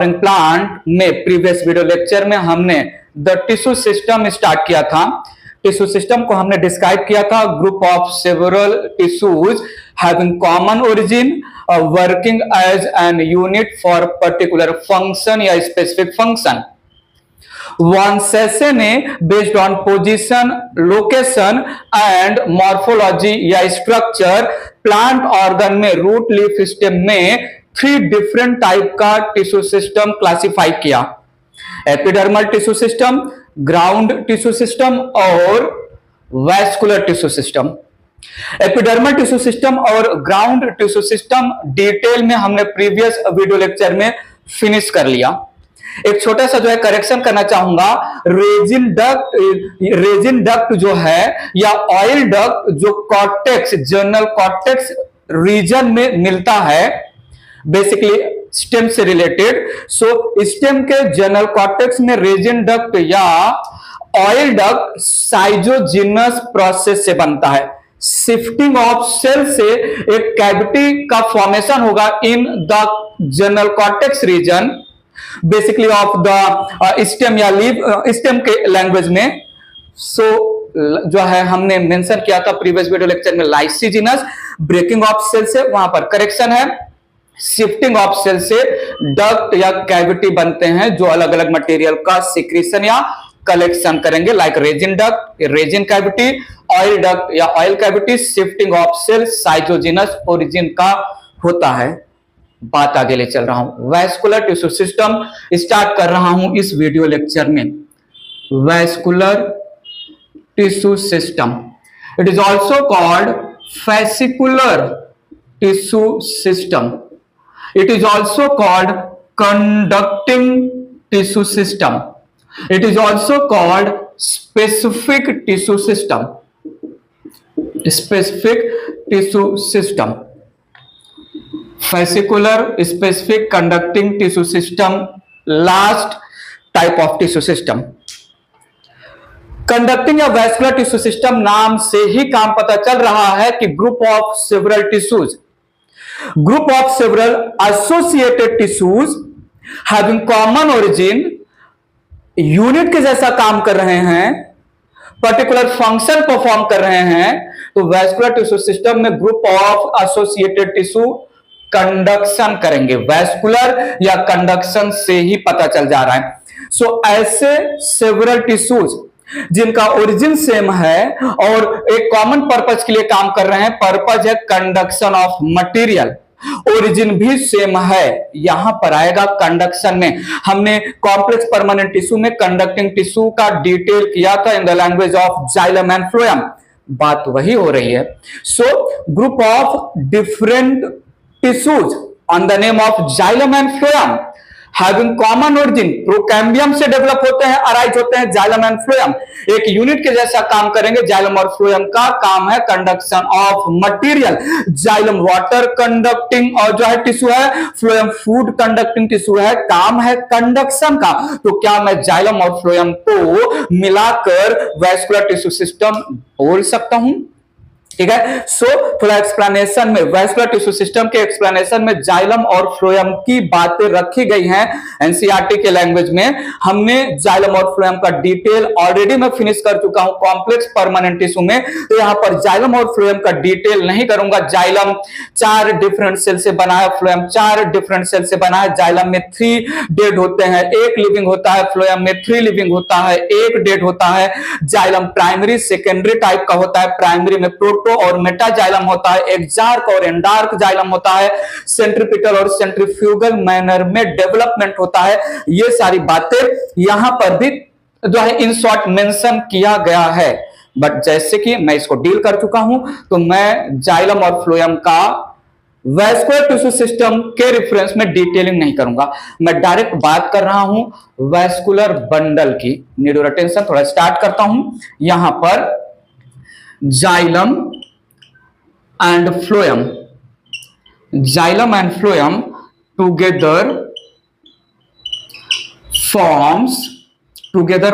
Plant में previous video lecture में हमने द टिश्यू सिस्टम स्टार्ट किया था। टिश्यू सिस्टम को हमने डिस्क्राइब किया था, group of several tissues having common origin working as an unit for particular function या स्पेसिफिक फंक्शन। वन सेशन में based on position, location and morphology या structure plant organ में रूट लीफ स्टेम में 3 different type का tissue system classify किया। Epidermal tissue system, ground tissue system और vascular tissue system. Epidermal tissue system और ground tissue system detail में हमने previous video lecture में फिनिश कर लिया। एक छोटा सा जो है करेक्शन करना चाहूंगा, रेजिन डक्ट जो है या ऑयल डक्ट जो कॉर्टेक्स, जनरल कॉर्टेक्स रीजन में मिलता है, बेसिकली स्टेम से रिलेटेड। सो स्टेम के जनरल कॉर्टेक्स में रेजिन डक्ट या ऑयल डक्ट साइजोजिनस प्रोसेस से बनता है। शिफ्टिंग ऑफ सेल से एक कैविटी का फॉर्मेशन होगा in the general cortex region, basically of the stem या लीफ, स्टेम के लैंग्वेज में। सो जो है हमने मेंशन किया था प्रीवियस वीडियो लेक्चर में लाइसिजिनस, ब्रेकिंग ऑफ सेल से वहां पर करेक्शन है, शिफ्टिंग ऑफ सेल से डक्ट या कैविटी बनते हैं जो अलग अलग मटेरियल का सिक्रीशन या कलेक्शन करेंगे, like resin duct, resin cavity, oil duct या oil cavity, shifting of cell cytogenous origin का होता है। बात आगे ले चल रहा हूं। वैस्कुलर टिश्यू सिस्टम स्टार्ट कर रहा हूं इस वीडियो लेक्चर में। Vascular tissue system, it is also called fascicular tissue system. It is also called conducting tissue system. It is also called specific tissue system. Specific tissue system. Fascicular, specific, conducting tissue system, last type of tissue system. Conducting या vascular tissue system नाम से ही काम पता चल रहा है कि group of several tissues, group of several associated tissues having common origin, unit के जैसा काम कर रहे हैं, पर्टिकुलर फंक्शन परफॉर्म कर रहे हैं। तो वैस्कुलर टिश्यू सिस्टम में group of associated tissue conduction करेंगे। वैस्कुलर या कंडक्शन से ही पता चल जा रहा है। सो ऐसे सेवरल टिश्यूज जिनका ओरिजिन सेम है और एक कॉमन पर्पज के लिए काम कर रहे हैं, पर्पज है कंडक्शन ऑफ मटेरियल, ओरिजिन भी सेम है, यहां पर आएगा कंडक्शन में। हमने कॉम्प्लेक्स परमानेंट टिश्यू में कंडक्टिंग टिश्यू का डिटेल किया था इन the language of xylem and phloem, बात वही हो रही है। So group of different tissues on the name of xylem and phloem having common origin, procambium से डेवलप होते हैं, अराइज होते हैं जाइलम एंड फ्लोएम, एक यूनिट के जैसा काम करेंगे। जाइलम और फ्लोएम का काम है conduction of material. Xylem water conducting और जो है टिश्यू है, फ्लोएम फूड कंडक्टिंग टिश्यू है, काम है कंडक्शन का। तो क्या मैं जाइलम और फ्लोएम को मिलाकर वैस्कुलर टिश्यू सिस्टम बोल सकता हूं? ठीक है। सो थोड़ा एक्सप्लेनेशन में, वैस्कुलर टिश्यू सिस्टम के एक्सप्लेनेशन में जाइलम और फ्लोएम की बातें रखी गई हैं एनसीईआरटी के लैंग्वेज में। हमने जाइलम और फ्लोएम का डिटेल ऑलरेडी मैं फिनिश कर चुका हूं कॉम्प्लेक्स परमानेंट टिश्यू में, तो यहां पर जाइलम और फ्लोएम का डिटेल नहीं करूंगा। जाइलम 4 डिफरेंट सेल से बना है, फ्लोएम 4 डिफरेंट सेल से बना है। जाइलम में 3 डेड होते हैं, 1 लिविंग होता है, फ्लोएम में 3 लिविंग होता है, 1 डेड होता है। जाइलम प्राइमरी सेकेंडरी टाइप का होता है, प्राइमरी में प्रोटो और मेटा जाइलम होता है, एक्जार्क और एंडार्क जाइलम होता है, सेंट्रीपिटल और सेंट्रीफ्यूगल मैनर में डेवलपमेंट होता है। ये सारी बातें यहां पर भी जो है इन शॉर्ट मेंशन किया गया है, बट जैसे कि मैं इसको डील कर चुका हूं, तो मैं जाइलम और फ्लोएम का वैस्कुलर टिश्यू सिस्टम के रेफरेंस में डिटेलिंग नहीं करूंगा। मैं डायरेक्ट बात कर रहा हूं वैस्कुलर बंडल की। नीड योर अटेंशन, थोड़ा स्टार्ट करता हूं। यहां पर xylem and phloem, xylem and phloem together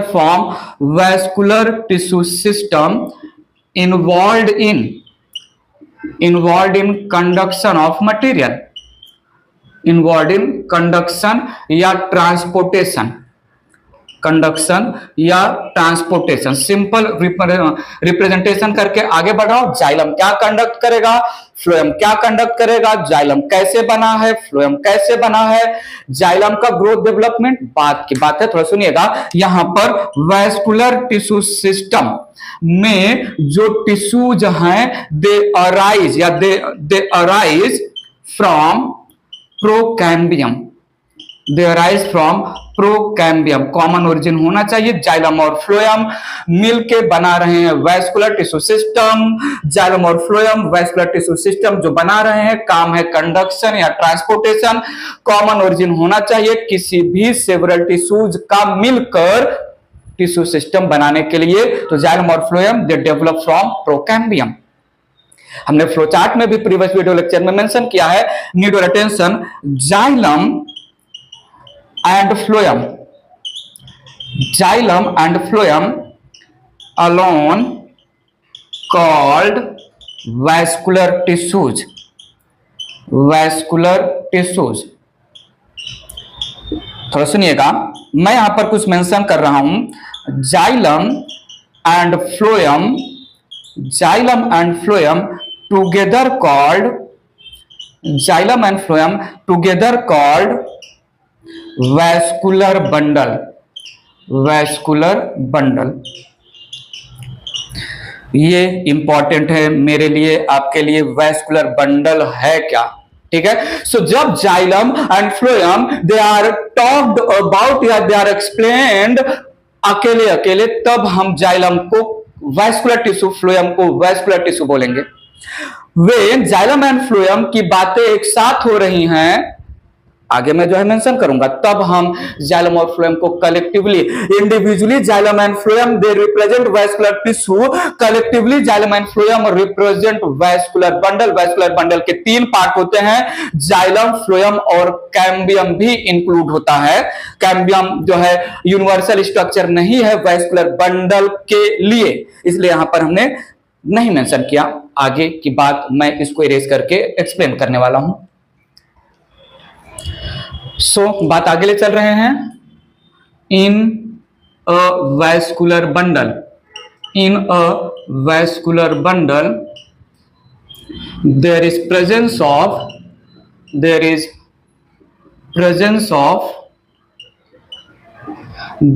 form vascular tissue system involved in conduction of material. Involve in conduction या ट्रांसपोर्टेशन, कंडक्शन या ट्रांसपोर्टेशन। सिंपल रिप्रेजेंटेशन करके आगे बढ़ाओ। जाइलम क्या कंडक्ट करेगा, फ्लोएम क्या कंडक्ट करेगा, जाइलम कैसे बना है, फ्लोएम कैसे बना है, जाइलम का ग्रोथ डेवलपमेंट बात की बात है। थोड़ा सुनिएगा, यहां पर वैस्कुलर टिश्यू सिस्टम में जो टिश्यूज हैं दे अराइज या दे arise from procambium, they arise from procambium, common origin होना चाहिए। जाइलम और फ्लोएम मिलके बना रहे हैं वैस्कुलर टिश्यू सिस्टम। जाइलम और फ्लोएम वैस्कुलर टिश्यू सिस्टम जो बना रहे हैं, काम है कंडक्शन या ट्रांसपोर्टेशन। कॉमन ओरिजिन होना चाहिए किसी भी सेवरल टिश्यूज का मिलकर टिश्यू सिस्टम बनाने के लिए। तो जाइलम और phloem they develop from procambium. हमने फ्लो चार्ट में भी प्रीवियस वीडियो लेक्चर में मेंशन किया है, need your attention. Xylem and phloem, xylem and phloem alone called vascular tissues, vascular tissues। थोड़ा सुनिएगा, मैं यहां पर कुछ मेंशन कर रहा हूं। Xylem and phloem, xylem and phloem together called, xylem and phloem together called vascular bundle, vascular bundle. ये इंपॉर्टेंट है मेरे लिए, आपके लिए, वैस्कुलर बंडल है क्या, ठीक है। सो जब xylem and phloem they are talked about या दे आर एक्सप्लेन्ड अकेले अकेले, तब हम जाइलम को वैस्कुलर टिश्यू, फ्लोएम को वैस्कुलर टिश्यू बोलेंगे। वे जाइलम एंड फ्लोएम की बातें एक साथ हो रही हैं, आगे मैं जो है मेंशन करूंगा, तब हम जाइलम और फ्लोएम को collectively, individually xylem and phloem they represent vascular tissue, collectively xylem and phloem represent vascular bundle. Vascular bundle के 3 पार्ट होते हैं, जाइलम, फ्लोएम और कैम्बियम भी इंक्लूड होता है। कैम्बियम जो है यूनिवर्सल स्ट्रक्चर नहीं है वैस्कुलर बंडल के लिए, इसलिए यहां पर हमने नहीं मेंशन किया। आगे की बात मैं इसको इरेज करके एक्सप्लेन करने वाला हूं। बात आगे ले चल रहे हैं। In a vascular bundle, in a vascular bundle there is presence of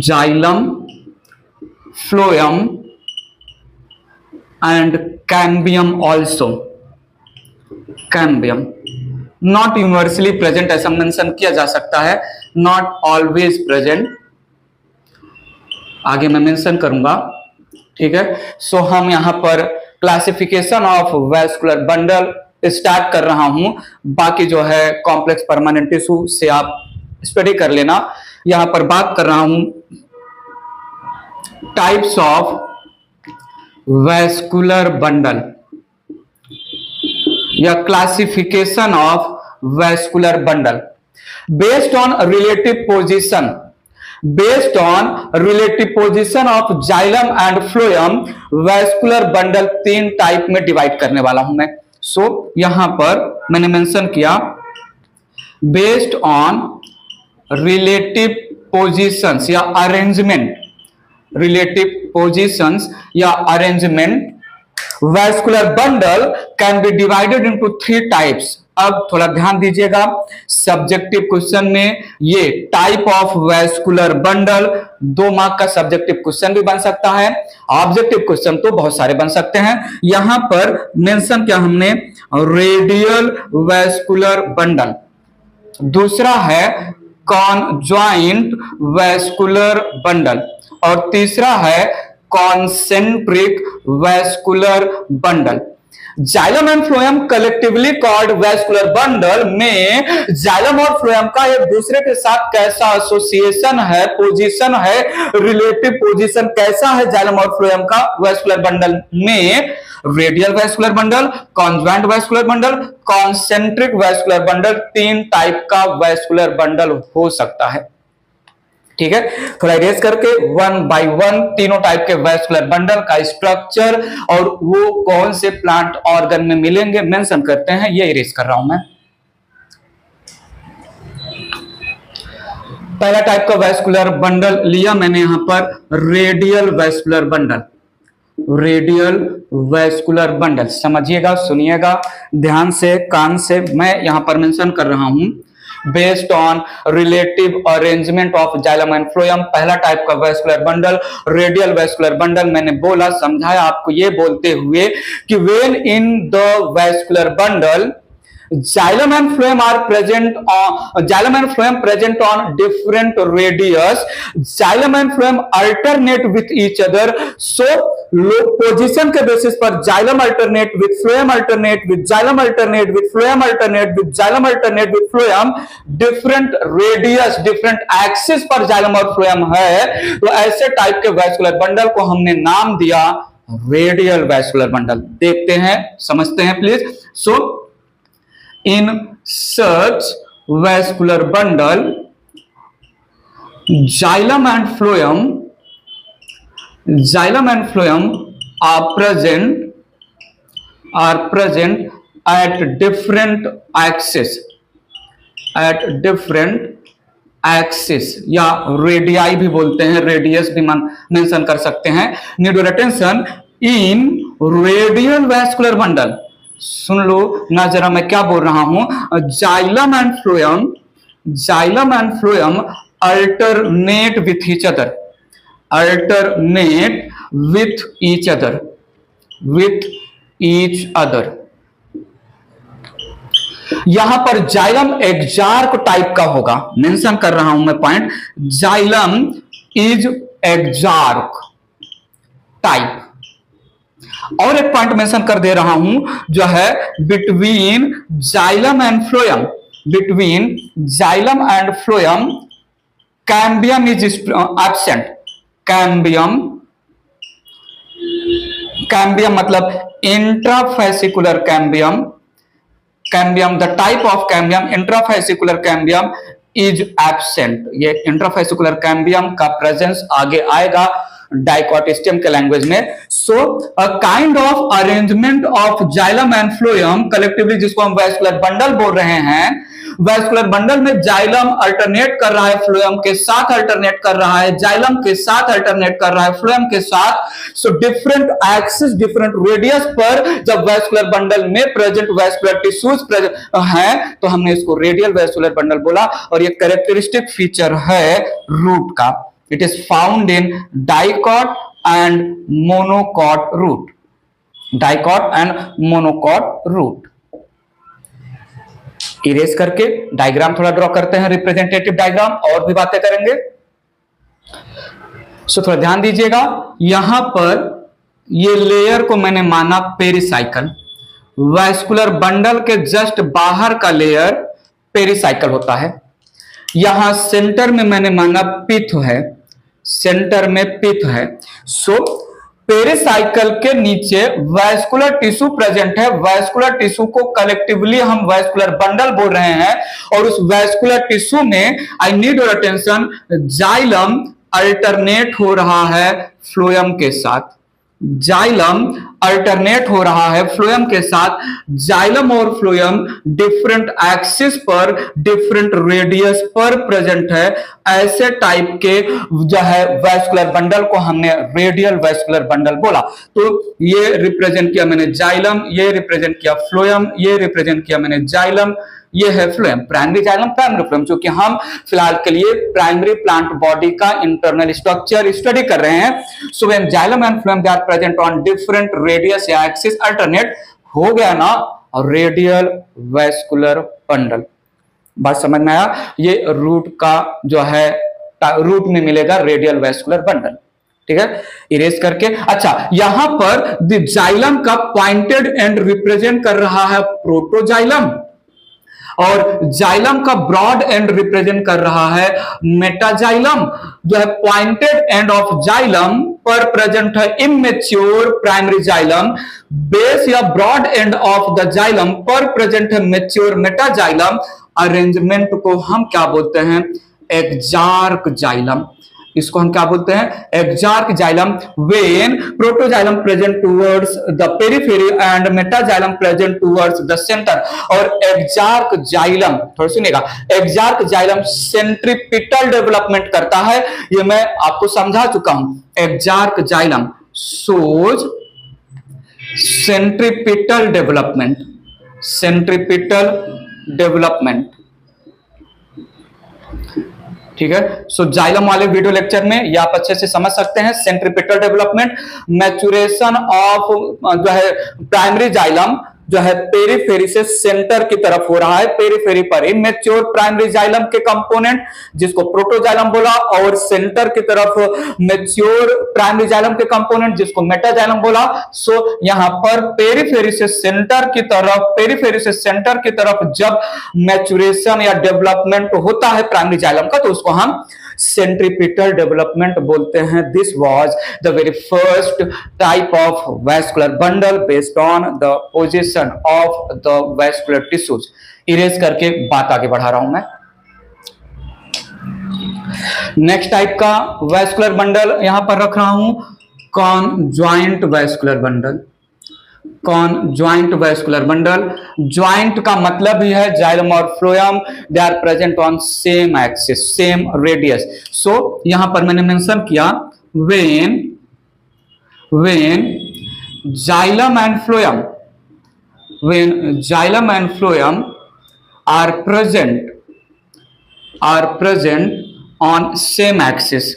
xylem, phloem and cambium also, cambium not universally present ऐसा मेंशन किया जा सकता है, नॉट ऑलवेज प्रेजेंट, आगे मैं मेंशन करूंगा, ठीक है। सो हम यहां पर classification of vascular bundle start कर रहा हूं, बाकी जो है कॉम्प्लेक्स परमानेंट टिश्यू से आप स्टडी कर लेना। यहां पर बात कर रहा हूं टाइप्स ऑफ वैस्कुलर बंडल या classification of vascular bundle based on relative position, based on relative position of xylem and phloem vascular bundle 3 type में डिवाइड करने वाला हूं मैं। यहां पर मैंने मेंशन किया बेस्ड ऑन रिलेटिव पोजीशंस या अरेंजमेंट, रिलेटिव पोजीशंस या arrangement, vascular bundle can be divided into 3 types. अब थोड़ा ध्यान दीजिएगा, सब्जेक्टिव क्वेश्चन में ये type of vascular bundle 2 mark का सब्जेक्टिव क्वेश्चन भी बन सकता है, ऑब्जेक्टिव क्वेश्चन तो बहुत सारे बन सकते हैं। यहां पर मेंशन किया हमने रेडियल वैस्कुलर बंडल, दूसरा है कॉन्जॉइंट वैस्कुलर बंडल और तीसरा है concentric vascular bundle. Xylem and phloem collectively called vascular bundle में जाइलम और फ्लोएम का एक दूसरे के साथ कैसा एसोसिएशन है, पोजीशन है, रिलेटिव पोजीशन कैसा है जाइलम और फ्लोएम का वैस्कुलर बंडल में, radial vascular bundle, conjoint vascular bundle, concentric vascular bundle, 3 type का वैस्कुलर बंडल हो सकता है, ठीक है। थोड़ा इरेज करके 1 बाय 1 तीनों टाइप के वैस्कुलर बंडल का स्ट्रक्चर और वो कौन से प्लांट ऑर्गन में मिलेंगे मेंशन करते हैं, ये इरेज कर रहा हूं मैं। पहला टाइप का वैस्कुलर बंडल लिया मैंने यहां पर radial vascular bundle, radial vascular bundle. समझिएगा, सुनिएगा ध्यान से, कान से, मैं यहां पर मेंशन कर रहा हूं based on relative arrangement of xylem and phloem. पहला टाइप का vascular bundle radial vascular bundle. मैंने बोला, समझाया आपको ये बोलते हुए कि when in the vascular bundle xylem and phloem are present on xylem and phloem present on different radius, xylem and phloem alternate with each other, so position के basis पर xylem alternate with phloem alternate with xylem alternate with phloem alternate with xylem alternate with phloem, different radius different axis पर xylem और phloem है, तो ऐसे type के vascular bundle को हमने नाम दिया रेडियल वैस्कुलर बंडल। देखते हैं, समझते हैं please. So in such vascular bundle, xylem and phloem are present at different axes, या रेडियाई भी बोलते हैं, रेडियस भी मेंशन कर सकते हैं। Need your attention in radial vascular bundle. सुन लो ना जरा मैं क्या बोल रहा हूं। xylem and phloem alternate with each other, यहां पर जाइलम एक्जार्क टाइप का होगा, मेंशन कर रहा हूं मैं पॉइंट, जाइलम इज एक्जार्क टाइप। और एक पॉइंट मेंशन कर दे रहा हूं जो है between xylem and phloem cambium is absent. Cambium मतलब intrafascicular cambium, the type of cambium intrafascicular cambium is absent. ये इंट्राफेसिकुलर कैम्बियम का प्रेजेंस आगे आएगा डाइकोटिस्टियम के लैंग्वेज में। So a kind of arrangement of xylem and phloem collectively, जिसको हम vascular bundle बोल रहे हैं। वैस्कुलर बंडल में जाइलम अल्टरनेट कर रहा है फ्लोएम के साथ, अल्टरनेट कर रहा है जाइलम के साथ, अल्टरनेट कर रहा है फ्लोएम के साथ। So different axis different radius पर जब वैस्कुलर बंडल में प्रेजेंट वैस्कुलर टिश्यूज प्रेजेंट है तो हमने इसको रेडियल वैस्कुलर बंडल बोला। और ये कैरेक्टरिस्टिक फीचर है रूट का। It is found in dicot and monocot root. Dicot and monocot root. Erase करके डायग्राम थोड़ा ड्रॉ करते हैं, रिप्रेजेंटेटिव डायग्राम, और भी बातें करेंगे। सो थोड़ा ध्यान दीजिएगा, यहां पर ये लेयर को मैंने माना पेरिसाइकल। वैस्कुलर बंडल के जस्ट बाहर का लेयर पेरिसाइकल होता है। यहां सेंटर में मैंने माना पिथ है, सेंटर में पिथ है। सो पेरिसाइकल के नीचे वैस्कुलर टिश्यू प्रेजेंट है। वैस्कुलर टिश्यू को कलेक्टिवली हम वैस्कुलर बंडल बोल रहे हैं। और उस वैस्कुलर टिश्यू में आई need your attention, xylem alternate हो रहा है फ्लोएम के साथ। जाइलम अल्टरनेट हो रहा है फ्लोएम के साथ। जाइलम और फ्लोएम डिफरेंट एक्सिस पर डिफरेंट रेडियस पर प्रेजेंट है। ऐसे टाइप के जो है वैस्कुलर बंडल को हमने रेडियल वैस्कुलर बंडल बोला। तो ये रिप्रेजेंट किया मैंने जाइलम, ये रिप्रेजेंट किया फ्लोएम, ये रिप्रेजेंट किया मैंने जाइलम, ये है phloem. Primary xylem, primary phloem, क्योंकि हम फिलहाल के लिए प्राइमरी प्लांट बॉडी का इंटरनल स्ट्रक्चर स्टडी कर रहे हैं। So when xylem and phloem they are present on different radius या एक्सिस, अल्टरनेट हो गया ना रेडियल वैस्कुलर बंडल। बात समझ में आया? ये रूट का जो है रूट में मिलेगा रेडियल वैस्कुलर बंडल। ठीक है, इरेज करके। अच्छा, यहां पर द जाइलम का पॉइंटेड एंड रिप्रेजेंट कर रहा है प्रोटोजाइलम, और जाइलम का ब्रॉड एंड रिप्रेजेंट कर रहा है मेटाजाइलम। जो है पॉइंटेड एंड ऑफ जाइलम पर प्रेजेंट है इमेच्योर प्राइमरी जाइलम। बेस या broad end of the xylem पर प्रेजेंट है मैच्योर मेटाजाइलम। अरेंजमेंट को हम क्या बोलते हैं? Exarch xylem. इसको हम क्या बोलते हैं, exarch xylem. When protoxylem present towards the periphery and metaxylem present towards the centre. और एक्जार्क जाइलम, थोड़ा सुनिएगा, एक्जार्क जाइलम सेंट्रीपिटल डेवलपमेंट करता है, ये मैं आपको समझा चुका हूं। Exarch xylem shows centripetal development, centripetal development, ठीक है। सो जाइलम वाले वीडियो लेक्चर में ये आप अच्छे से समझ सकते हैं। सेंट्रीपिटल डेवलपमेंट, मैच्योरेशन ऑफ जो है प्राइमरी जाइलम जो है पेरिफेरी से सेंटर की तरफ हो रहा है, पेरिफेरी पर इमेच्योर प्राइमरी जाइलम के कंपोनेंट जिसको प्रोटोजाइलम बोला, और सेंटर की तरफ मैच्योर प्राइमरी जाइलम के कंपोनेंट जिसको मेटाजाइलम बोला। सो यहां पर पेरिफेरी से सेंटर की तरफ, पेरिफेरी से सेंटर की तरफ जब मैच्योरेशन या डेवलपमेंट होता है प्राइमरी जाइलम का, तो उसको हम सेंट्रीपिटल डेवलपमेंट बोलते हैं। This was the very first type of vascular bundle based on the position of the vascular tissues. Erase करके बात आगे बढ़ा रहा हूं मैं। नेक्स्ट टाइप का वैस्कुलर बंडल यहां पर रख रहा हूं, conjoint vascular bundle. Conjoint vascular bundle, joint का मतलब ही है जाइलम और phloem, they are present on same axis, same radius. So यहां पर मैंने मेंशन किया, when xylem and phloem, when xylem and phloem are present on same axis,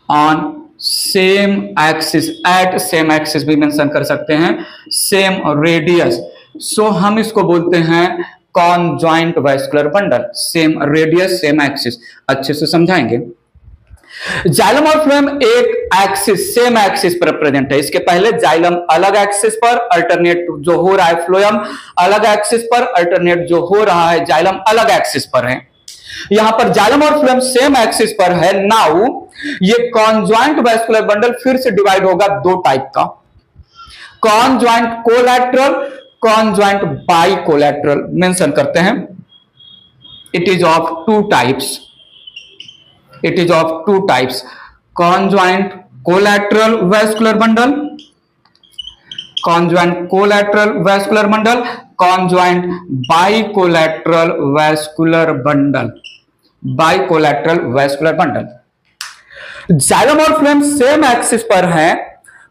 on same axis, at same axis भी mention कर सकते हैं, same radius. सो हम इसको बोलते हैं conjoint vascular bundle, same radius same axis. अच्छे से समझाएंगे। जाइलम और फ्लोएम एक एक्सिस, सेम एक्सिस पर प्रेजेंट है। इसके पहले जाइलम अलग एक्सिस पर, अल्टरनेट जो हो रहा है फ्लोएम अलग एक्सिस पर, अल्टरनेट जो हो रहा है जाइलम अलग एक्सिस पर है। यहां पर जाइलम और फ्लोएम सेम एक्सिस पर है। नाउ ये कॉन्जॉइंट वैस्कुलर बंडल फिर से डिवाइड होगा दो टाइप का, conjoint collateral, conjoint bicollateral mention करते हैं। It is of two types, it is of two types, conjoint collateral vascular bundle, conjoint collateral vascular bundle, conjoint bicollateral vascular bundle, bicollateral vascular bundle. Xylem और phloem same axis पर है,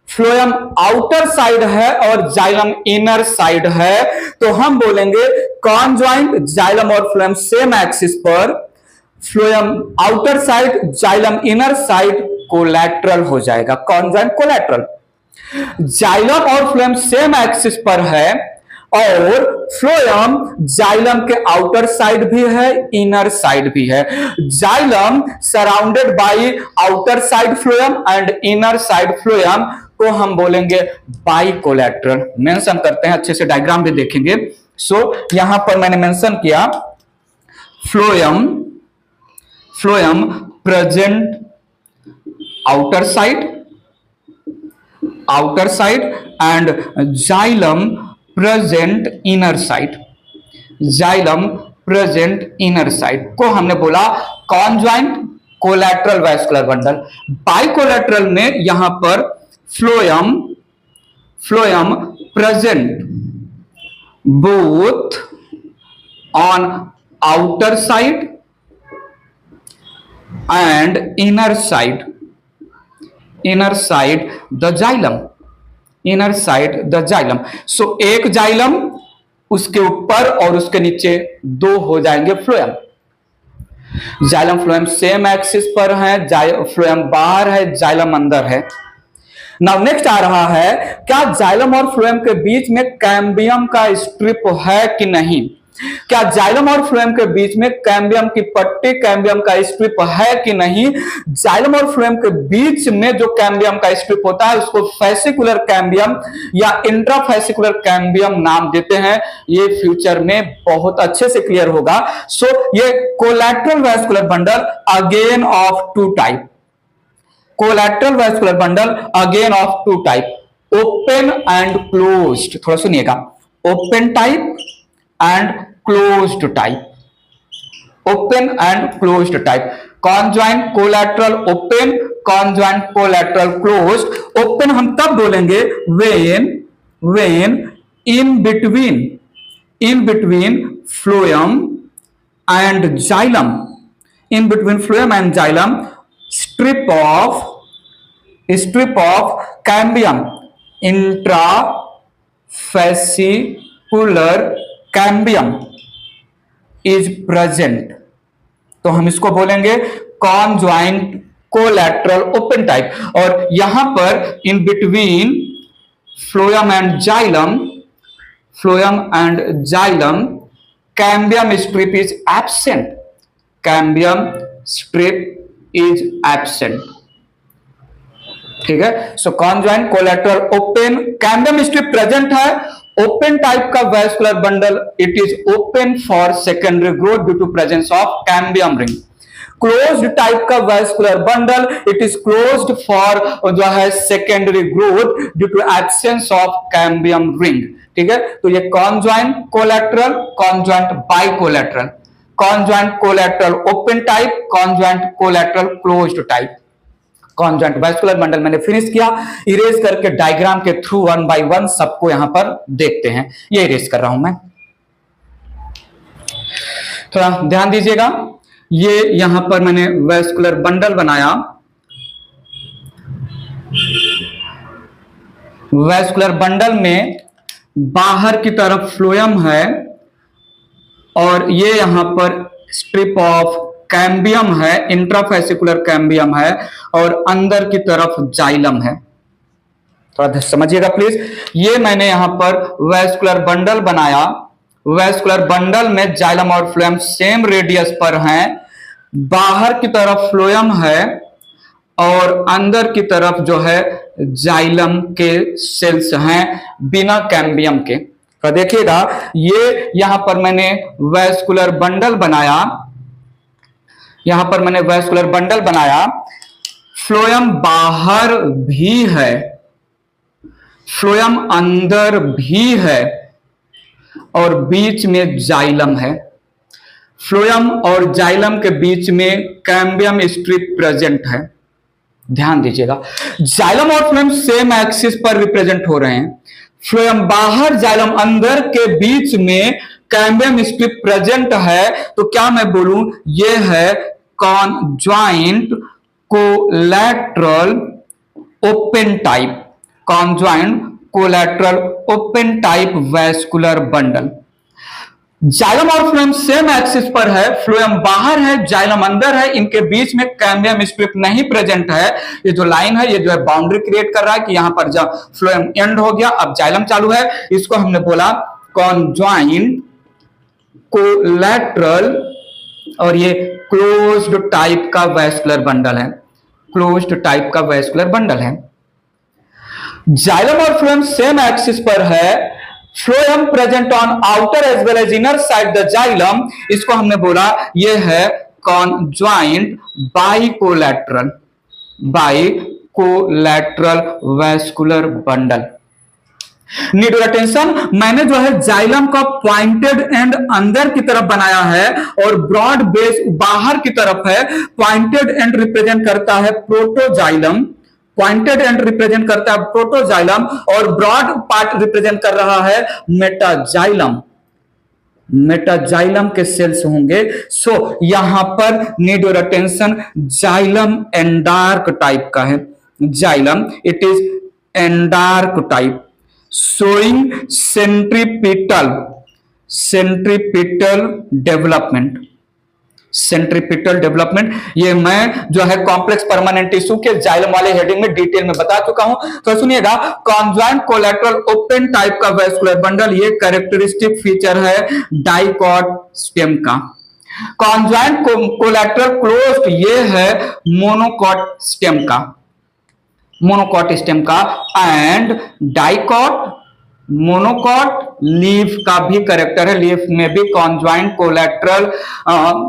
phloem outer side है और xylem inner side है, तो हम बोलेंगे conjoint xylem और फ्लोएम सेम एक्सिस पर, phloem outer side xylem inner side collateral हो जाएगा, कॉन्जॉइंट कोलैटरल। जाइलम और फ्लोएम सेम एक्सिस पर है और फ्लोएम जाइलम के आउटर साइड भी है, इनर साइड भी है। Xylem surrounded by outer side phloem and inner side phloem को हम बोलेंगे बाइकोलैटरल। मेंशन करते हैं, अच्छे से डायग्राम भी देखेंगे। सो यहां पर मैंने मेंशन किया, phloem present outer side and xylem present inner side, xylem present inner side को हमने बोला conjoint collateral vascular bundle. Bicollateral में यहां पर phloem present both on outer side and inner side the xylem, inner side the xylem. So एक xylem, उसके ऊपर और उसके नीचे दो हो जाएंगे phloem. Xylem phloem same axis पर है, फ्लोएम बाहर है, जाइलम अंदर है। नाउ नेक्स्ट आ रहा है, क्या जाइलम और फ्लोएम के बीच में कैम्बियम का स्ट्रिप है कि नहीं? क्या जाइलम और फ्लोएम के बीच में कैम्बियम की पट्टी, कैम्बियम का स्ट्रिप है कि नहीं? जाइलम और फ्लोएम के बीच में जो कैम्बियम का स्ट्रिप होता है उसको फेसिकुलर कैम्बियम या इंट्राफेसिकुलर कैम्बियम नाम देते हैं। ये फ्यूचर में बहुत अच्छे से क्लियर होगा। सो ये collateral vascular bundle again of two type, collateral vascular bundle again of two type, open and closed. थोड़ा सुनिएगा, open type and closed type, open and closed type. Conjoint collateral open, conjoint collateral closed. Open हम तब बोलेंगे when in between phloem and xylem, in between phloem and xylem strip of cambium, intrafascicular cambium is present. तो हम इसको बोलेंगे conjoint collateral open type. और यहां पर in between phloem and xylem cambium strip is absent, cambium strip is absent. ठीक है, so conjoint collateral open, cambium strip present है। ओपन टाइप का vascular bundle, it is open for secondary growth due to presence of cambium ring. Closed type का vascular bundle, it is closed for जो है secondary growth due to absence of cambium ring. ठीक है, तो ये conjoint collateral, conjoint बाइकोलैटरल, conjoint collateral open type, conjoint collateral closed type. Conjoint vascular bundle मैंने finish किया, erase करके डायग्राम के थ्रू वन बाय वन सबको यहां पर देखते हैं। ये इरेज कर रहा हूं मैं, थोड़ा ध्यान दीजिएगा। ये यहां पर मैंने वैस्कुलर बंडल बनाया, वैस्कुलर बंडल में बाहर की तरफ फ्लोएम है और ये यहां पर स्ट्रिप ऑफ कैम्बियम है, इंट्राफेसिकुलर कैम्बियम है और अंदर की तरफ जाइलम है। थोड़ा समझिएगा प्लीज। ये मैंने यहां पर वैस्कुलर बंडल बनाया, वैस्कुलर बंडल में जाइलम और फ्लोएम सेम रेडियस पर हैं, बाहर की तरफ फ्लोएम है और अंदर की तरफ जो है जाइलम के सेल्स हैं बिना कैम्बियम के। तो देखिएगा, ये यहां पर मैंने वैस्कुलर बंडल बनाया, यहां पर मैंने वैस्कुलर बंडल बनाया, फ्लोएम बाहर भी है, फ्लोएम अंदर भी है और बीच में जाइलम है। फ्लोएम और जाइलम के बीच में कैम्बियम स्ट्रिप प्रेजेंट है। ध्यान दीजिएगा, जाइलम और फ्लोएम सेम एक्सिस पर रिप्रेजेंट हो रहे हैं। फ्लोएम बाहर, जाइलम अंदर के बीच में कैम्बियम स्ट्रिप प्रेजेंट है। तो क्या मैं बोलूं, यह है conjoint collateral open type, conjoint collateral open type vascular bundle. Xylem और फ्लोएम सेम एक्सिस पर है, फ्लोएम बाहर है, जाइलम अंदर है, इनके बीच में कैम्बियम स्ट्रिप नहीं प्रेजेंट है। ये जो लाइन है, ये जो है बाउंड्री क्रिएट कर रहा है कि यहां पर जब फ्लोएम एंड हो गया, अब जाइलम चालू है। इसको हमने बोला कॉन्जॉइंट कोलैटरल और ये क्लोज्ड टाइप का वैस्कुलर बंडल है, क्लोज्ड टाइप का वैस्कुलर बंडल है। जाइलम और फ्लोएम सेम एक्सिस पर है, phloem present on outer as well as inner side the xylem. इसको हमने बोला ये है conjoint bicollateral, bicollateral vascular bundle. Need your attention, मैंने जो है जाइलम का पॉइंटेड एंड अंदर की तरफ बनाया है और ब्रॉड बेस बाहर की तरफ है। पॉइंटेड एंड रिप्रेजेंट करता है प्रोटोजाइलम, पॉइंटेड एंड रिप्रेजेंट करता है प्रोटोजाइलम और ब्रॉड पार्ट रिप्रेजेंट कर रहा है मेटाजाइलम, मेटाजाइलम के सेल्स होंगे। सो यहां पर need your attention, xylem एंडार्क type का है, xylem it is एंडार्क type, showing centripetal, centripetal development, centripetal development. ये मैं जो है कॉम्प्लेक्स परमानेंट टिश्यू के जाइलम वाले हेडिंग में डिटेल में बता चुका हूं। तो सुनिएगा, कॉन्जॉइंट कोलैटरल ओपन टाइप का वैस्कुलर बंडल, ये कैरेक्टरिस्टिक फीचर है डाइकॉट स्टेम का। कॉन्जॉइंट कोलैटरल क्लोज्ड, ये है मोनोकॉट स्टेम का, मोनोकॉट स्टेम का। एंड डाइकॉट मोनोकॉट लीफ का भी कैरेक्टर है, लीफ में भी कॉन्जॉइंट कोलैटरल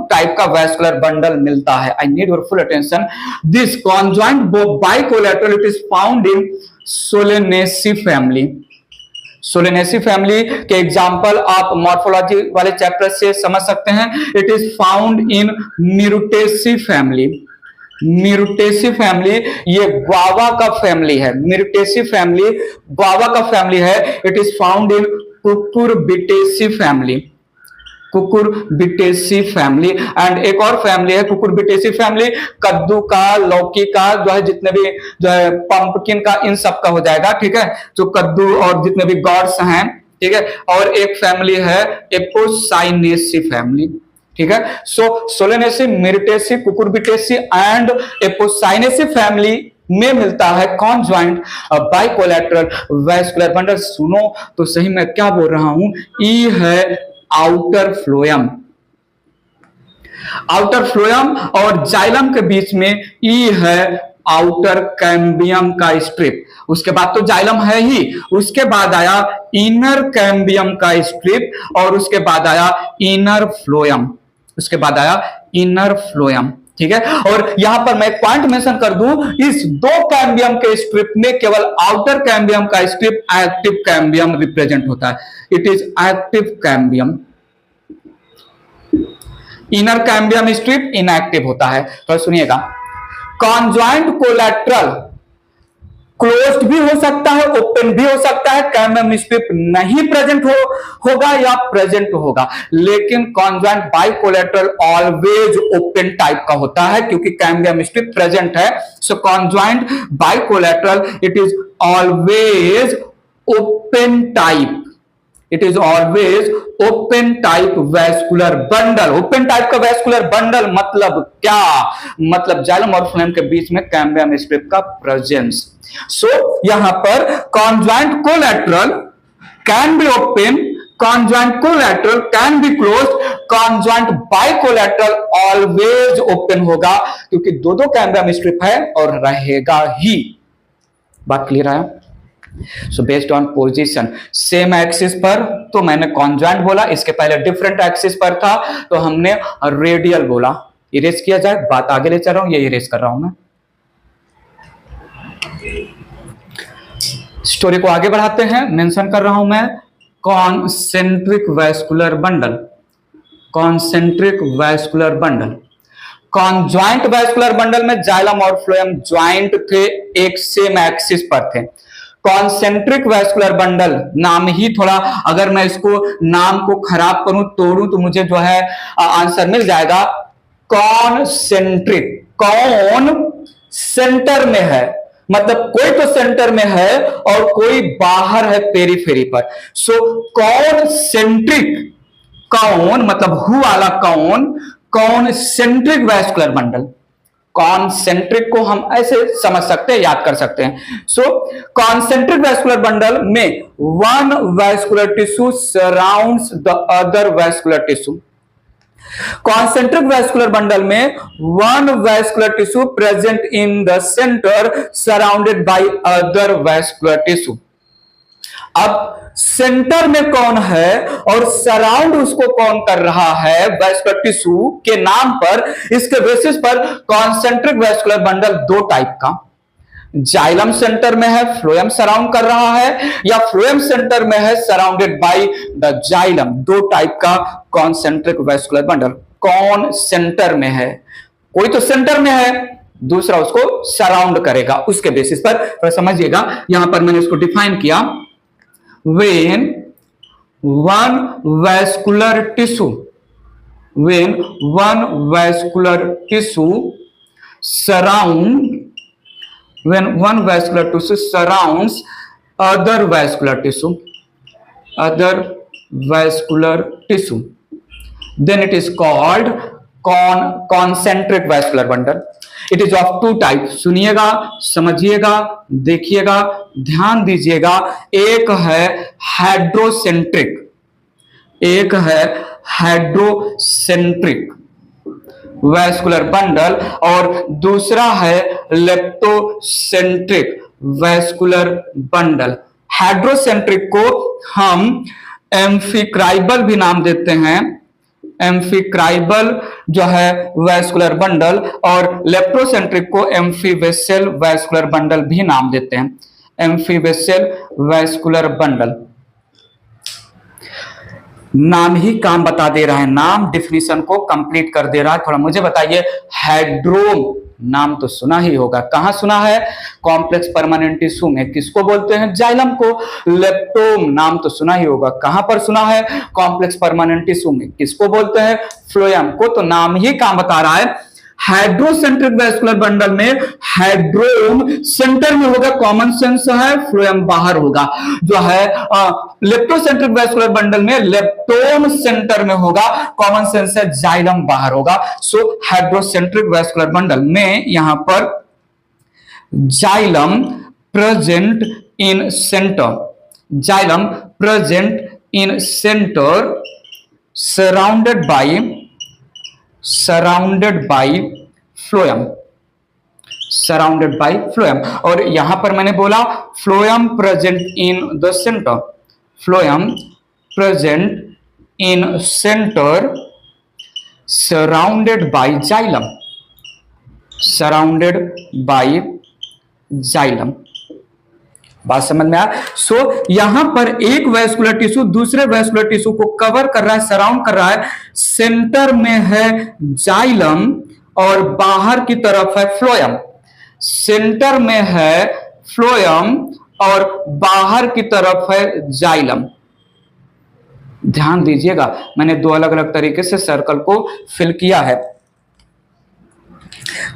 टाइप का वैस्कुलर बंडल मिलता है। I need your full attention, this conjoint bicollateral it is found in Solanaceae family, Solanaceae family के एग्जाम्पल आप मॉर्फोलॉजी वाले चैप्टर से समझ सकते हैं। It is found in Myrtaceae family. Myrtaceae family ये ग्वावा का फैमिली है। म्यूटेसी फैमिली ग्वावा का फैमिली है। It is found in Cucurbitaceae family. Cucurbitaceae family. And एक और फैमिली है कुकुरबिटेसी फैमिली, कद्दू का, लौकी का, जो है जितने भी जो है पंपकिन का, इन सब का हो जाएगा, ठीक है, जो कद्दू और जितने भी गॉड्स हैं, ठीक है। और एक फैमिली है एपोसाइनेसी फैमिली, ठीक है। So Solanaceae, Myrtaceae, Cucurbitaceae and Apocynaceae family में मिलता है कॉन्जॉइंट बाइकोलेटरल वैस्कुलर बंडल। सुनो तो सही मैं क्या बोल रहा हूं। ई है आउटर फ्लोएम। आउटर फ्लोएम और जाइलम के बीच में ई है आउटर कैम्बियम का स्ट्रिप। उसके बाद तो जाइलम है ही, उसके बाद आया इनर कैम्बियम का स्ट्रिप और उसके बाद आया इनर फ्लोएम। उसके बाद आया इनर फ्लोएम, ठीक है। और यहां पर मैं एक पॉइंट मेंशन कर दूं, इस दो कैम्बियम के स्ट्रिप में केवल आउटर कैम्बियम का स्ट्रिप एक्टिव कैम्बियम रिप्रेजेंट होता है। It is active cambium. Inner cambium strip inactive होता है। तो सुनिएगा, कॉन्जॉइंट कोलैटरल क्लोज्ड भी हो सकता है, ओपन भी हो सकता है। कैम्बियम स्ट्रिप नहीं प्रेजेंट होगा या प्रेजेंट होगा, लेकिन conjoint bicollateral always open type का होता है क्योंकि कैम्बियम स्ट्रिप प्रेजेंट है। So conjoint bicollateral it is always open type. It is always open type vascular bundle. Open type का वैस्कुलर बंडल मतलब क्या? मतलब जाइलम और फ्लोएम के बीच में कैम्बियम स्ट्रिप का प्रेजेंस। सो यहां पर conjoint collateral can be open, conjoint collateral can be closed, conjoint bicollateral always open होगा क्योंकि दो दो कैम्बियम स्ट्रिप है और रहेगा ही। बात क्लियर है? So based on position, same axis पर तो मैंने कॉन्जॉइंट बोला, इसके पहले डिफरेंट एक्सिस पर था तो हमने रेडियल बोला। इरेज किया जाए, बात आगे ले चल रहा हूं, ये इरेज कर रहा हूं मैं। स्टोरी को आगे बढ़ाते हैं। मेंशन कर रहा हूं मैं concentric vascular bundle. Concentric vascular bundle, conjoint vascular bundle में जाइलम और फ्लोएम ज्वाइंट थे, एक सेम एक्सिस पर थे। कॉन्सेंट्रिक वैस्कुलर बंडल, नाम ही थोड़ा, अगर मैं इसको नाम को खराब करूं, तोड़ूं तो मुझे जो है आंसर मिल जाएगा। कॉन्सेंट्रिक, कौन सेंटर में है, मतलब कोई तो सेंटर में है और कोई बाहर है पेरीफेरी पर। सो कॉन्सेंट्रिक, कौन मतलब हु वाला कौन, कॉन्सेंट्रिक वैस्कुलर बंडल। कॉन्सेंट्रिक को हम ऐसे समझ सकते हैं, याद कर सकते हैं। सो कॉन्सेंट्रिक वैस्कुलर बंडल में one vascular tissue surrounds the other vascular tissue. Concentric vascular bundle में one vascular tissue present in the centre surrounded by other vascular tissue. अब सेंटर में कौन है और सराउंड उसको कौन कर रहा है वैस्कुलर टिश्यू के नाम पर, इसके बेसिस पर कॉन्सेंट्रिक वैस्कुलर बंडल दो टाइप का, जाइलम सेंटर में है, फ्लोएम सराउंड कर रहा है, या फ्लोएम सेंटर में है, सराउंडेड बाय द जाइलम। दो टाइप का कॉन्सेंट्रिक वैस्कुलर बंडल। कौन सेंटर में है, कोई तो सेंटर में है, दूसरा उसको सराउंड करेगा, उसके बेसिस पर समझिएगा। यहां पर मैंने इसको डिफाइन किया, when one vascular tissue surrounds other vascular tissue, then it is called concentric vascular bundle. It is of two type. सुनिएगा, समझिएगा, देखिएगा, ध्यान दीजिएगा। एक है हाइड्रोसेंट्रिक, एक है हाइड्रोसेंट्रिक वैस्कुलर बंडल और दूसरा है लेप्टोसेंट्रिक वैस्कुलर बंडल। हाइड्रोसेंट्रिक को हम एम्फिक्राइबल भी नाम देते हैं, एम्फिक्राइबल जो है वैस्कुलर बंडल, और लेप्टोसेंट्रिक को एम्फीवेसल वैस्कुलर बंडल भी नाम देते हैं, एम्फीवेसल वैस्कुलर बंडल। नाम ही काम बता दे रहा है, नाम डिफिनीशन को कंप्लीट कर दे रहा है। थोड़ा मुझे बताइए, हाइड्रोम नाम तो सुना ही होगा, कहां सुना है? कॉम्प्लेक्स परमानेंट टिश्यू में। किसको बोलते हैं? जाइलम को। लेप्टोम नाम तो सुना ही होगा, कहां पर सुना है? कॉम्प्लेक्स परमानेंट टिश्यू में। किसको बोलते हैं? फ्लोएम को। तो नाम ही काम बता रहा है। हाइड्रोसेंट्रिक वैस्कुलर बंडल में हाइड्रोम सेंटर में होगा, कॉमन सेंस है, फ्लोएम बाहर होगा। जो है लेप्टोसेंट्रिक वैस्कुलर बंडल में लेप्टोम सेंटर में होगा, कॉमन सेंस है, जाइलम बाहर होगा। सो हाइड्रोसेंट्रिक वैस्कुलर बंडल में यहां पर xylem present in centre, xylem present in centre, surrounded by phloem, surrounded by phloem। और यहां पर मैंने बोला phloem present in the center, phloem present in center, surrounded by xylem, surrounded by xylem। बात समझ में आया? सो यहां पर एक वैस्कुलर टिश्यू दूसरे वैस्कुलर टिश्यू को कवर कर रहा है, सराउंड कर रहा है। सेंटर में है जाइलम और बाहर की तरफ है फ्लोएम। सेंटर में है फ्लोएम और बाहर की तरफ है जाइलम। ध्यान दीजिएगा, मैंने दो अलग अलग तरीके से सर्कल को फिल किया है।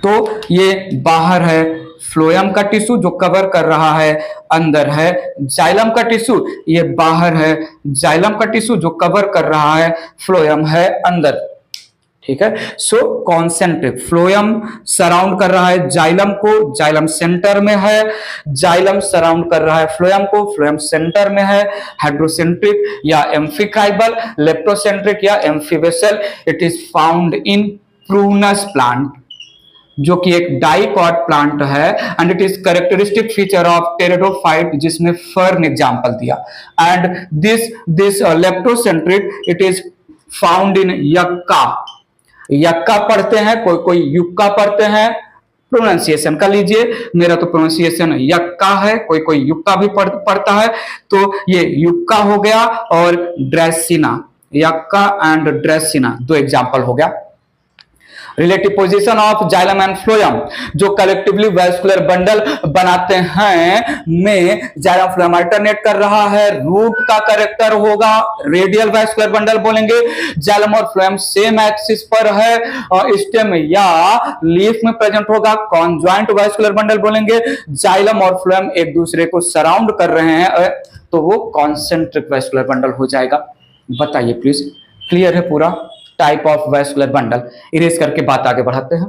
तो ये बाहर है फ्लोएम का टिश्यू जो कवर कर रहा है, अंदर है जाइलम का टिश्यू, ये बाहर है जाइलम का टिश्यू जो कवर कर रहा है, फ्लोएम है अंदर। ठीक है। सो कॉन्सेंट्रिक, फ्लोएम सराउंड कर रहा है जाइलम को, जाइलम सेंटर में है, जाइलम सराउंड कर रहा है फ्लोएम को, फ्लोएम सेंटर में है। हाइड्रोसेंट्रिक या एम्फिकाइबल, लेप्टोसेंट्रिक या amphivasal. It is found in Prunus plant, जो कि एक डाइकॉट प्लांट है, and it is characteristic feature of pteridophyte, जिसमें फर्न एग्जांपल दिया। And this leptocentric it is found in yucca, yucca पढ़ते हैं, कोई कोई युक्का पढ़ते हैं। प्रोनाउंसिएशन का लीजिए, मेरा तो प्रोनाउंसिएशन यक्का है, कोई कोई युक्का भी पढ़ता है, तो ये युक्का हो गया और ड्रेसिना, यक्का एंड ड्रेसिना दो एग्जांपल हो गया। Relative position of xylem and phloem, जो कलेक्टिवली वैस्कुलर बंडल बनाते हैं, में जाइलम फ्लोएम अल्टरनेट कर रहा है। रूट का कैरेक्टर होगा रेडियल वैस्कुलर बंडल बोलेंगे। जाइलम और फ्लोएम सेम एक्सिस पर है, और स्टेम या लीफ में प्रेजेंट होगा, कॉन्जॉइंट वैस्कुलर बंडल बोलेंगे। जाइलम और फ्लोएम एक दूसरे को सराउंड कर रहे हैं, तो वो कॉन्सेंट्रिक वैस्कुलर बंडल हो जाएगा। बताइए प्लीज, क्लियर है पूरा? Type of vascular bundle. Erase करके बात आगे बढ़ाते हैं।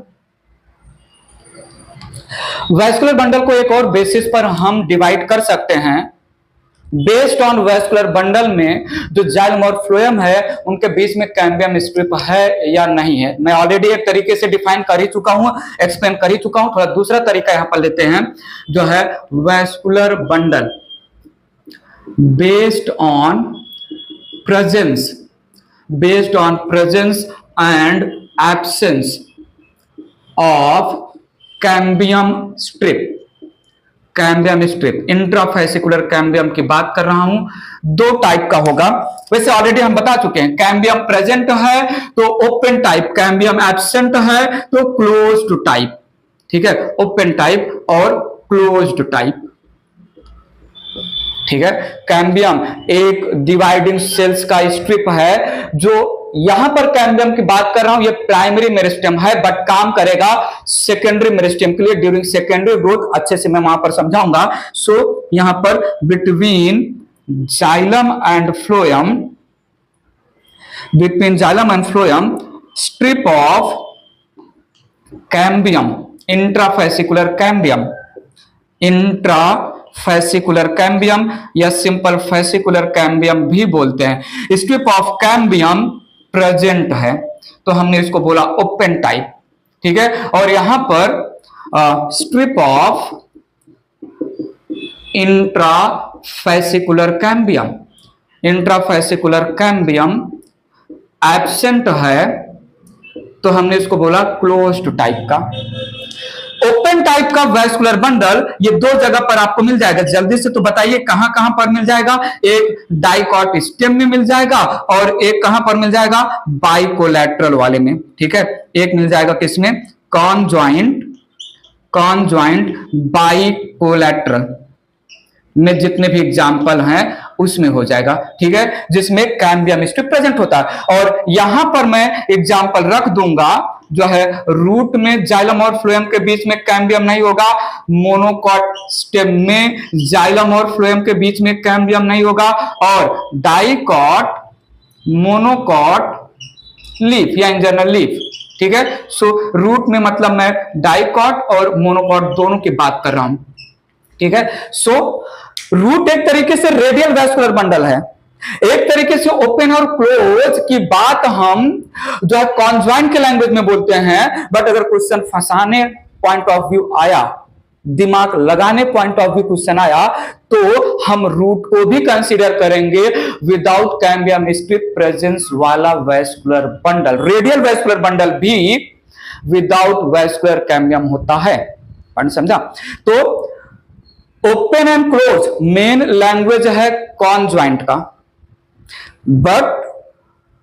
वैस्कुलर बंडल को एक और बेसिस पर हम डिवाइड कर सकते हैं। बेस्ड ऑन वैस्कुलर बंडल में जो जाइलम और फ्लोएम है, उनके बीच में कैम्बियम स्ट्रिप है या नहीं है। मैं ऑलरेडी एक तरीके से डिफाइन कर ही चुका हूं, एक्सप्लेन कर ही चुका हूं। थोड़ा दूसरा तरीका यहां पर लेते हैं, जो है vascular bundle based on presence, based on presence and absence of cambium strip, cambium strip, intrafascicular cambium की बात कर रहा हूं। दो टाइप का होगा, वैसे ऑलरेडी हम बता चुके हैं। कैम्बियम प्रेजेंट है तो ओपन टाइप, कैम्बियम एब्सेंट है तो क्लोज्ड टाइप। ठीक है, ओपन टाइप और क्लोज्ड टाइप। ठीक है, कैम्बियम एक डिवाइडिंग सेल्स का स्ट्रिप है। जो यहां पर कैम्बियम की बात कर रहा हूं, ये प्राइमरी मेरिस्टेम है, बट काम करेगा सेकेंडरी मेरिस्टेम के लिए ड्यूरिंग सेकेंडरी ग्रोथ। अच्छे से मैं वहां पर समझाऊंगा। सो यहां पर between xylem and phloem, between xylem and phloem strip of cambium, intrafascicular cambium, intrafascicular cambium या सिंपल फेसिकुलर कैम्बियम भी बोलते हैं। स्ट्रिप ऑफ कैम्बियम प्रेजेंट है, तो हमने इसको बोला ओपन टाइप। ठीक है, और यहां पर strip of intrafascicular cambium, intrafascicular cambium absent है, तो हमने इसको बोला क्लोज्ड टाइप का। ओपन टाइप का वैस्कुलर बंडल ये दो जगह पर आपको मिल जाएगा। जल्दी से तो बताइए कहां कहां पर मिल जाएगा। एक डाइकॉट स्टेम में मिल जाएगा और एक कहां पर मिल जाएगा, बाइकोलैटरल वाले में। ठीक है, एक मिल जाएगा किसमें, कॉन्जॉइंट बाइकोलैटरल में जितने भी एग्जाम्पल हैं उसमें हो जाएगा। ठीक है, जिसमें कैम्बियम स्ट्रिप प्रेजेंट होता है। और यहां पर मैं एग्जाम्पल रख दूंगा जो है, रूट में जाइलम और फ्लोएम के बीच में कैम्बियम नहीं होगा, मोनोकॉट स्टेम में जाइलम और फ्लोएम के बीच में कैम्बियम नहीं होगा, और डाइकॉट मोनोकॉट लीफ या इंजनरल लीफ। ठीक है, सो रूट में मतलब मैं डाइकॉट और मोनोकॉट दोनों की बात कर रहा हूं। ठीक है, सो रूट एक तरीके से रेडियल वैस्कुलर बंडल है, एक तरीके से ओपन और क्लोज की बात हम जो है कॉन्जॉइंट के लैंग्वेज में बोलते हैं। बट अगर क्वेश्चन फंसाने पॉइंट ऑफ व्यू आया, दिमाग लगाने पॉइंट ऑफ व्यू क्वेश्चन आया, तो हम रूट को भी कंसीडर करेंगे विदाउट कैम्बियम स्ट्रिप प्रेजेंस वाला vascular bundle. Radial vascular bundle भी विदाउट वैस्कुलर कैम्बियम होता है। समझा? तो open and close main language है कॉन्जॉइंट का, बट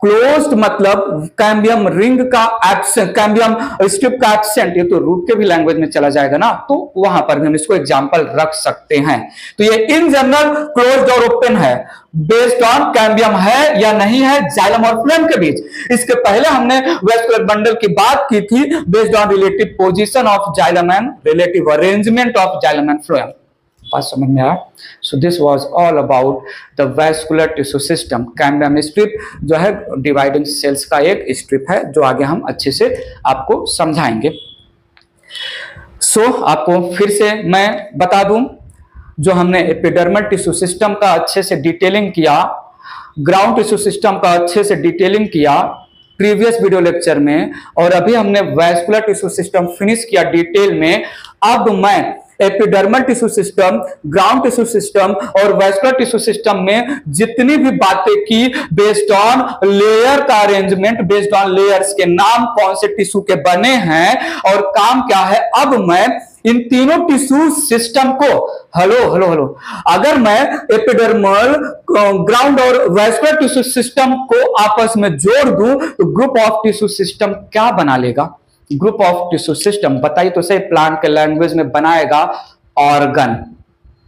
क्लोज्ड मतलब कैम्बियम रिंग का एब्सेंट, कैम्बियम स्ट्रिप का एब्सेंट, ये तो रूट के भी लैंग्वेज में चला जाएगा ना, तो वहां पर भी हम इसको एग्जांपल रख सकते हैं। तो ये इन जनरल क्लोज्ड और ओपन है बेस्ड ऑन कैम्बियम है या नहीं है जाइलम और फ्लोएम के बीच। इसके पहले हमने वैस्कुलर बंडल की बात की थी based on relative position of xylem and relative arrangement of xylem and phloem. बात समझ में आया? So this was all about the vascular tissue system. Cambium strip जो है डिवाइडिंग सेल्स का एक स्ट्रिप है, जो आगे हम अच्छे से आपको समझाएंगे। आपको फिर से मैं बता दूं, जो हमने एपिडर्मल टिश्यू सिस्टम का अच्छे से डिटेलिंग किया, ग्राउंड टिश्यू सिस्टम का अच्छे से डिटेलिंग किया प्रीवियस वीडियो लेक्चर में, और अभी हमने वैस्कुलर टिश्यू सिस्टम फिनिश किया डिटेल में। अब मैं epidermal tissue system, ground tissue system और वैस्कुलर टिश्यू सिस्टम में जितनी भी बातें की बेस्ड ऑन लेयर का अरेंजमेंट, बेस्ड ऑन लेयर्स के नाम, कौन से टिश्यू के बने हैं और काम क्या है, अब मैं इन तीनों टिश्यू सिस्टम को हेलो अगर मैं एपिडर्मल, ग्राउंड और वैस्कुलर टिश्यू सिस्टम को आपस में जोड़ दूं तो ग्रुप ऑफ टिश्यू सिस्टम क्या बना लेगा? ग्रुप ऑफ टिश्यू सिस्टम बताइए तो सही, प्लांट के लैंग्वेज में बनाएगा ऑर्गन।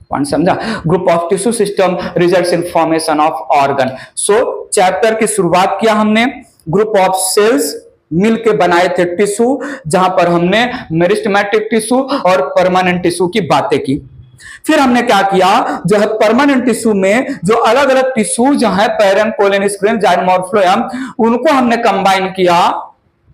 कौन समझा? Group of tissue system results in formation of organ. So chapter की शुरुआत किया हमने, ग्रुप ऑफ सेल्स मिलके बनाए थे टिश्यू, जहां पर हमने मेरिस्टेमेटिक टिश्यू और परमानेंट टिश्यू की बातें की। फिर हमने क्या किया, जो है परमानेंट टिश्यू में जो अलग अलग टिश्यू जो है पैरेम, कोलन, स्क्रीन, जाइलम और फ्लोएम, उनको हमने कंबाइन किया,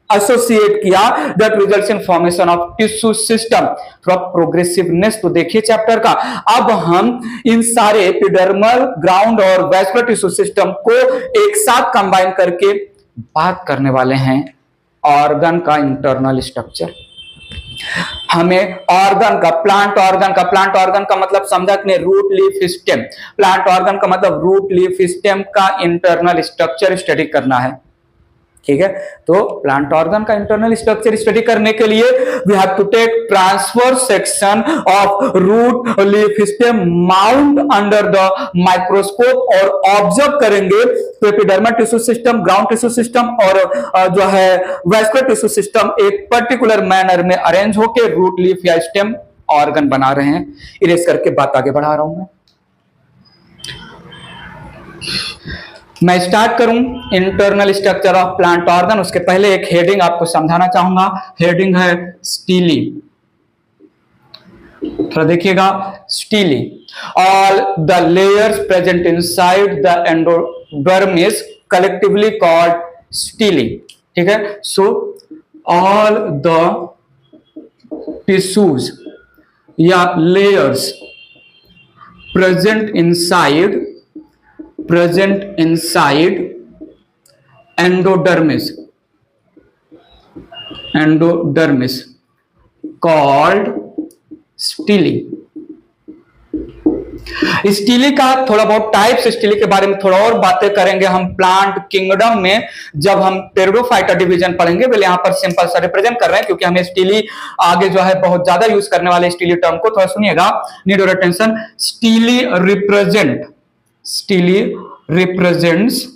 एसोसिएट किया, that results in formation of tissue system. थोड़ा प्रोग्रेसिवनेस तो देखिए चैप्टर का। अब हम इन सारे एपिडर्मल, ग्राउंड और वैस्कुलर टिश्यू सिस्टम को एक साथ कंबाइन करके बात करने वाले हैं ऑर्गन का इंटरनल स्ट्रक्चर। हमें ऑर्गन का, प्लांट ऑर्गन का मतलब समझा कि नहीं, root leaf stem. Plant organ का मतलब रूट लीफ स्टेम का इंटरनल स्ट्रक्चर स्टडी करना है। ठीक है, तो प्लांट ऑर्गन का इंटरनल स्ट्रक्चर स्टडी करने के लिए we have to take transfer section of root leaf stem, mount under the microscope और ऑब्जर्व करेंगे तो epidermal tissue system, ground tissue system और जो है वैस्कुलर टिश्यू सिस्टम एक पर्टिकुलर मैनर में अरेंज होकर रूट लीफ या स्टेम ऑर्गन बना रहे हैं। इरेज करके बात आगे बढ़ा रहा हूं मैं स्टार्ट करूं internal structure of plant organ. उसके पहले एक हेडिंग आपको समझाना चाहूंगा, हेडिंग है स्टीली। थोड़ा देखिएगा, steely. All the layers present inside the endodermis collectively called steely. ठीक है, सो ऑल द टिश्यूज या layers present inside endodermis called stele। Steely का थोड़ा बहुत टाइप्स, स्टीली के बारे में थोड़ा और बातें करेंगे हम प्लांट किंगडम में, जब हम टेरिडोफाइटा डिवीजन पढ़ेंगे। वेल यहाँ पर सिंपल सा रिप्रेजेंट कर रहे हैं क्योंकि हमें स्टीली आगे जो है बहुत ज्यादा यूज करने वाले स्टीली टर्म को, थोड़ा सुनिएगा, need your attention. Steely represents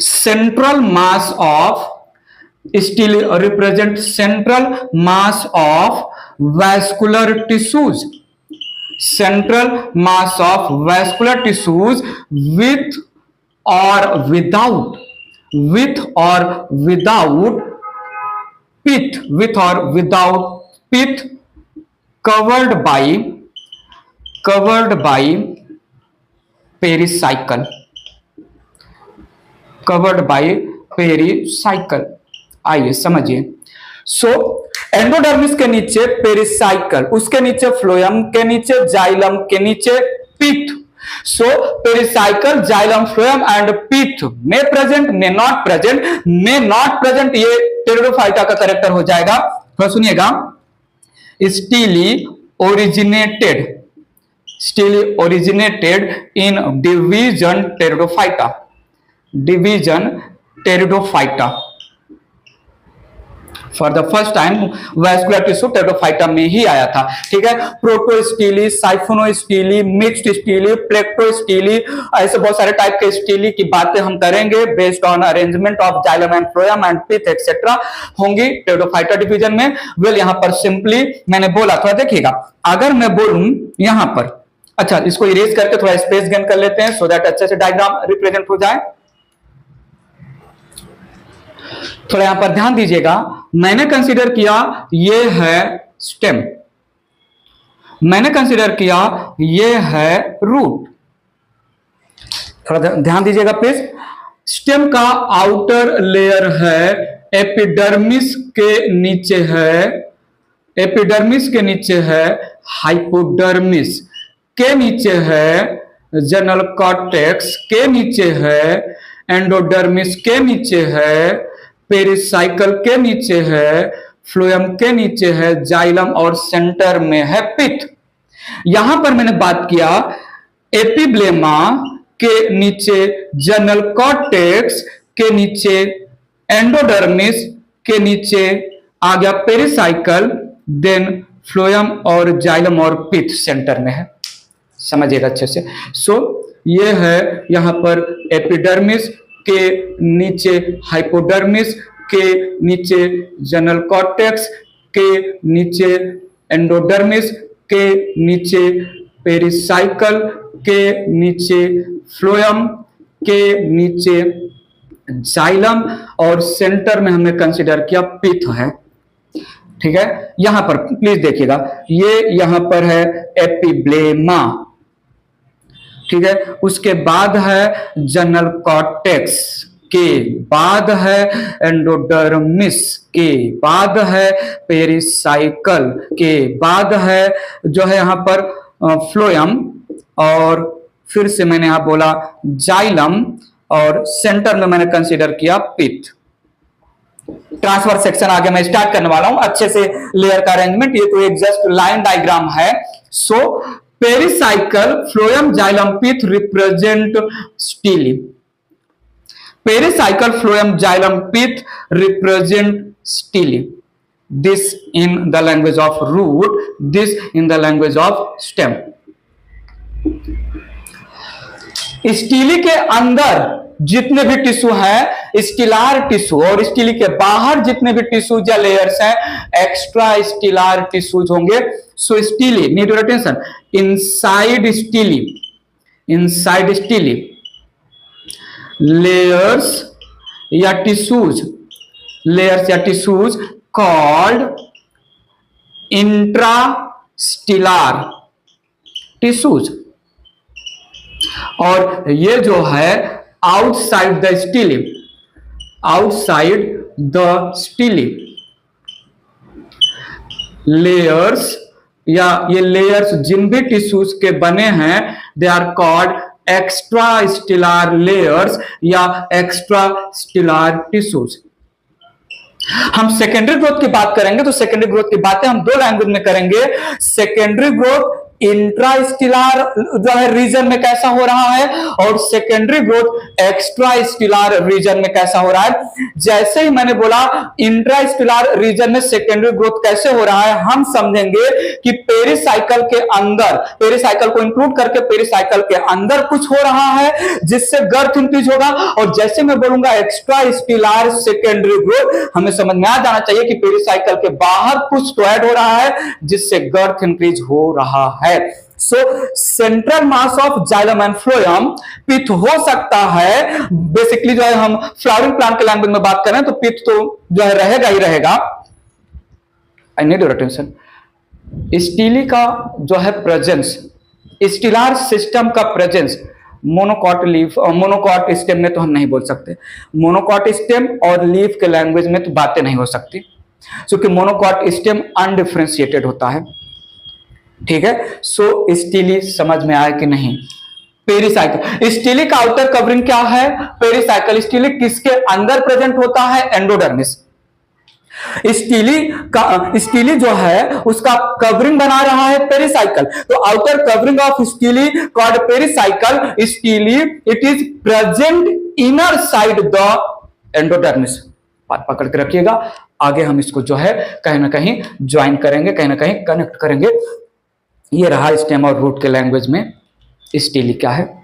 central mass of, steely represent central mass of vascular tissues, central mass of vascular tissues with or without pith, covered by pericycle, आइए समझिए। सो एंडोडर्मिस के नीचे pericycle, उसके नीचे phloem, के नीचे जाइलम, के नीचे pith. So pericycle, xylem, phloem and pith में प्रेजेंट, मे नॉट प्रेजेंट, ये टेरिडोफाइटा का कैरेक्टर हो जाएगा। तो सुनिएगा, stele originated in division Pteridophyta. For the first time vascular tissue Pteridophyta में ही आया था। ठीक है, प्रोटोस्टीली, साइफोनोस्टीली, मिक्स्ड स्टीली, प्लेक्टोस्टीली, ऐसे बहुत सारे टाइप के स्टीली की बातें हम करेंगे based on arrangement of xylem and phloem and pith etcetera होंगी टेरिडोफाइटा डिवीजन में। वेल यहाँ पर सिंपली मैंने बोला, थोड़ा देखिएगा, अगर मैं बोलूं यहाँ पर, अच्छा इसको इरेज करके थोड़ा स्पेस गेन कर लेते हैं सो दैट अच्छे से डायग्राम रिप्रेजेंट हो जाए। थोड़ा यहां पर ध्यान दीजिएगा, मैंने कंसीडर किया ये है स्टेम, मैंने कंसीडर किया ये है रूट। थोड़ा ध्यान दीजिएगा प्लीज। स्टेम का आउटर लेयर है एपिडर्मिस के नीचे है हाइपोडर्मिस, के नीचे है जनरल कॉर्टेक्स, के नीचे है एंडोडर्मिस, के नीचे है पेरिसाइकल, के नीचे है फ्लोएम, के नीचे है जाइलम और सेंटर में है पिथ। यहां पर मैंने बात किया एपिब्लेमा के नीचे जनरल कॉर्टेक्स, के नीचे एंडोडर्मिस, के नीचे आ गया पेरिसाइकल, देन फ्लोएम और जाइलम और पिथ सेंटर में है। समझिएगा अच्छे से। सो ये है यहां पर एपिडर्मिस, के नीचे हाइपोडर्मिस, के नीचे जनरल कॉर्टेक्स, के नीचे एंडोडर्मिस, के नीचे पेरिसाइकल, के नीचे फ्लोएम, के नीचे जाइलम और सेंटर में हमने कंसीडर किया पिथ है। ठीक है, यहां पर प्लीज देखिएगा, ये यहां पर है एपिब्लेमा, ठीक है, उसके बाद है जनरल कॉर्टेक्स, के बाद है एंडोडर्मिस, के बाद है पेरिसाइकल, के बाद है जो है यहां पर फ्लोएम, और फिर से मैंने यहां बोला जाइलम, और सेंटर में मैंने कंसीडर किया पिथ। ट्रांसफर सेक्शन आगे मैं स्टार्ट करने वाला हूं अच्छे से, लेयर का अरेंजमेंट, ये तो एक जस्ट लाइन डायग्राम है। So pericycle, phloem, xylem, pith represent stele. Pericycle, phloem, xylem, pith represent stele. This in the language of root, this in the language of stem. Stele के अंदर जितने भी tissue हैं स्टीलार tissue, और steely के बाहर जितने भी टिश्यूज या लेयर्स हैं एक्स्ट्रा स्टीलार टिश्यूज होंगे। So stele, need your attention, inside stele layers या टिश्यूज कॉल्ड इंट्रास्टीलार टिश्यूज, और ये जो है आउटसाइड द स्टीली लेयर्स, या ये लेयर्स जिन भी टिश्यूज के बने हैं they are called extra stelar layers या एक्स्ट्रा स्टीलार टिश्यूज। हम सेकेंडरी ग्रोथ की बात करेंगे तो सेकेंडरी ग्रोथ की बातें हम दो लैंग्वेज में करेंगे, सेकेंडरी ग्रोथ इंट्रास्टिलर जो है रीजन में कैसा हो रहा है, और सेकेंडरी ग्रोथ एक्स्ट्रास्टिलर रीजन में कैसा हो रहा है। जैसे ही मैंने बोला इंट्रास्टिलर रीजन में सेकेंडरी ग्रोथ कैसे हो रहा है, हम समझेंगे कि पेरिसाइकिल के अंदर, पेरिसाइकिल को इंक्लूड करके पेरिसाइकिल के अंदर कुछ हो रहा है जिससे गर्थ इंक्रीज होगा। और जैसे मैं बोलूंगा एक्स्ट्रास्टिलर सेकेंडरी ग्रोथ, हमें समझ में आ जाना चाहिए कि पेरिसाइकिल के बाहर कुछ तो ऐड हो रहा है जिससे गर्थ इंक्रीज हो रहा है। So central mass of xylem and phloem pith हो सकता है, बेसिकली जो है हम फ्लावरिंग प्लांट के लैंग्वेज में बात करें तो पिथ तो जो है रहेगा ही रहेगा। आई नीड योर अटेंशन। स्टीली का जो है प्रेजेंस, स्टिलर सिस्टम का प्रेजेंस मोनोकॉट लीफ और मोनोकॉट स्टेम में तो हम नहीं बोल सकते, मोनोकॉट स्टेम और लीफ के लैंग्वेज में तो बातें नहीं हो सकती, क्योंकि मोनोकॉट स्टेम अनडिफरेंशिएटेड होता है। ठीक है, सो स्टीली समझ में आया कि नहीं। पेरिसाइकिल, स्टीली का आउटर कवरिंग क्या है, पेरिसाइकिल। स्टीली किसके अंदर प्रेजेंट होता है, एंडोडर्मिस। स्टीली जो है उसका कवरिंग बना रहा है पेरिसाइकिल, तो outer covering of steely called pericycle. Steely it is present inner side the endodermis. बात पकड़ के रखिएगा, आगे हम इसको जो है कहीं ना कहीं ज्वाइन करेंगे, कहीं ना कहीं कनेक्ट करेंगे। ये रहा स्टेम और रूट के लैंग्वेज में स्टीली क्या है।